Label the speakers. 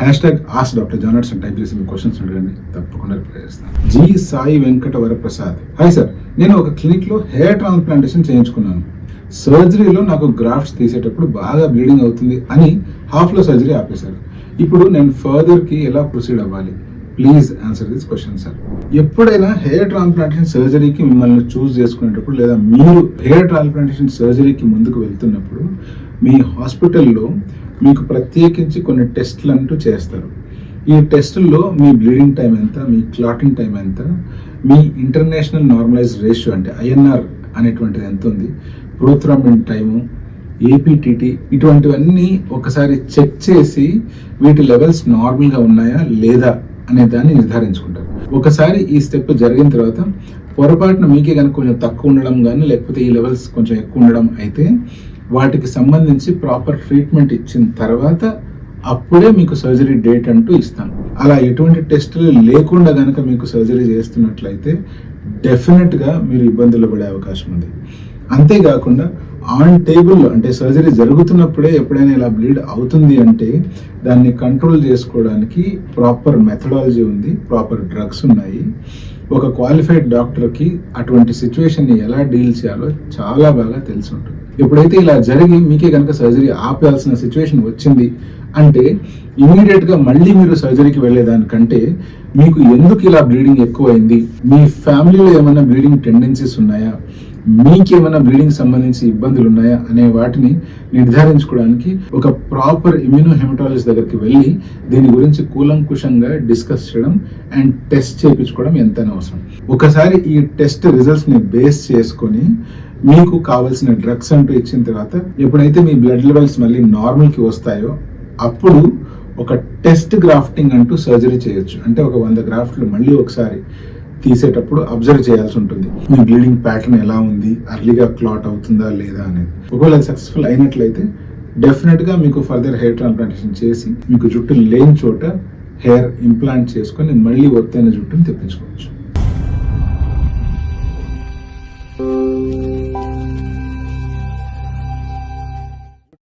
Speaker 1: ఆస్ doctor genres type చేసి మీ questions అడగండి, తప్పకుండా రిప్లై చేస్తాను. G Sai Venkata Varaprasad. Hi sir, నేను ఒక క్లినిక్లో హెయిర్ ట్రాన్స్ప్లాంటేషన్ చేయించుకున్నాను. సర్జరీలో నాకు గ్రాఫ్ట్స్ తీసేటప్పుడు బాగా బ్లీడింగ్ అవుతుంది అని హాఫ్లో సర్జరీ ఆపేశారు. ఇప్పుడు నేను ఫర్దర్కి ఎలా ప్రొసీడ్ అవ్వాలి? Please answer this question sir. ఎప్పుడైనా హెయిర్ ట్రాన్స్ప్లాంటేషన్ సర్జరీకి మిమ్మల్ని చూస్ చేసుకునేటప్పుడు లేదా మీరు హెయిర్ ట్రాన్స్ప్లాంటేషన్ సర్జరీకి ముందుకు వెళ్తున్నప్పుడు మీ హాస్పిటల్లో మీకు ప్రత్యేకించి కొన్ని టెస్టులు అంటూ చేస్తారు. ఈ టెస్టుల్లో మీ బ్లీడింగ్ టైం ఎంత, మీ క్లాటింగ్ టైం ఎంత, మీ ఇంటర్నేషనల్ నార్మలైజ్ రేషియో అంటే ఐఎన్ఆర్ అనేటువంటిది ఎంత ఉంది, ప్రోథ్రాంబిన్ టైము, ఏపీటీటీ, ఇటువంటివన్నీ ఒకసారి చెక్ చేసి వీటి లెవెల్స్ నార్మల్గా ఉన్నాయా లేదా అనే దాన్ని నిర్ధారించుకుంటారు. ఒకసారి ఈ స్టెప్ జరిగిన తర్వాత పొరపాటున మీకే కనుక కొంచెం తక్కువ ఉండడం కానీ లేకపోతే ఈ లెవెల్స్ కొంచెం ఎక్కువ ఉండడం అయితే వాటికి సంబంధించి ప్రాపర్ ట్రీట్మెంట్ ఇచ్చిన తర్వాత అప్పుడే మీకు సర్జరీ డేట్ అంటూ ఇస్తాను. అలా ఎటువంటి టెస్టులు లేకుండా కనుక మీకు సర్జరీ చేస్తున్నట్లయితే డెఫినెట్గా మీరు ఇబ్బందులు పడే అవకాశం ఉంది. అంతేకాకుండా ఆన్ టేబుల్ అంటే సర్జరీ జరుగుతున్నప్పుడే ఎప్పుడైనా ఇలా బ్లీడ్ అవుతుంది అంటే దాన్ని కంట్రోల్ చేసుకోవడానికి ప్రాపర్ మెథడాలజీ ఉంది, ప్రాపర్ డ్రగ్స్ ఉన్నాయి. ఒక క్వాలిఫైడ్ డాక్టర్కి అటువంటి సిచ్యువేషన్ని ఎలా డీల్ చేయాలో చాలా బాగా తెలిసి ఉంటుంది. ఎప్పుడైతే ఇలా జరిగి మీకే కనుక సర్జరీ ఆపేయాల్సిన సిచ్యువేషన్ వచ్చింది అంటే ఇమీడియట్గా మళ్ళీ మీరు సర్జరీకి వెళ్ళేదానికంటే మీకు ఎందుకు ఇలా బ్లీడింగ్ ఎక్కువైంది, మీ ఫ్యామిలీలో ఏమైనా బ్లీడింగ్ టెండెన్సీస్ ఉన్నాయా, మీకేమైనా బ్లీడింగ్ సంబంధించి ఇబ్బందులు ఉన్నాయా అనే వాటిని నిర్ధారించుకోవడానికి ఒక ప్రాపర్ ఇమ్యూనో హెమటాలజిస్ట్ దగ్గరికి వెళ్ళి దీని గురించి కూలంకుషంగా డిస్కస్ చేయడం అండ్ టెస్ట్ చేయించుకోవడం ఎంతైనా అవసరం. ఒకసారి ఈ టెస్ట్ రిజల్ట్స్ ని బేస్ చేసుకొని మీకు కావాల్సిన డ్రగ్స్ అంటూ ఇచ్చిన తర్వాత ఎప్పుడైతే మీ బ్లడ్ లెవెల్స్ మళ్ళీ నార్మల్కి వస్తాయో అప్పుడు ఒక టెస్ట్ గ్రాఫ్టింగ్ అంటూ సర్జరీ చేయొచ్చు. అంటే ఒక 100 గ్రాఫ్ట్లు మళ్ళీ ఒకసారి తీసేటప్పుడు అబ్జర్వ్ చేయాల్సి ఉంటుంది. మీ బ్లీడింగ్ ప్యాటర్న్ ఎలా ఉంది, అర్లీగా క్లాట్ అవుతుందా లేదా అనేది. ఒకవేళ సక్సెస్ఫుల్ అయినట్లయితే డెఫినెట్గా మీకు ఫర్దర్ హెయిర్ ట్రాన్స్ప్లాంటేషన్ చేసి మీకు జుట్టు లేని చోట హెయిర్ ఇంప్లాంట్ చేసుకొని మళ్ళీ ఒత్తైన జుట్టుని తెప్పించుకోవచ్చు.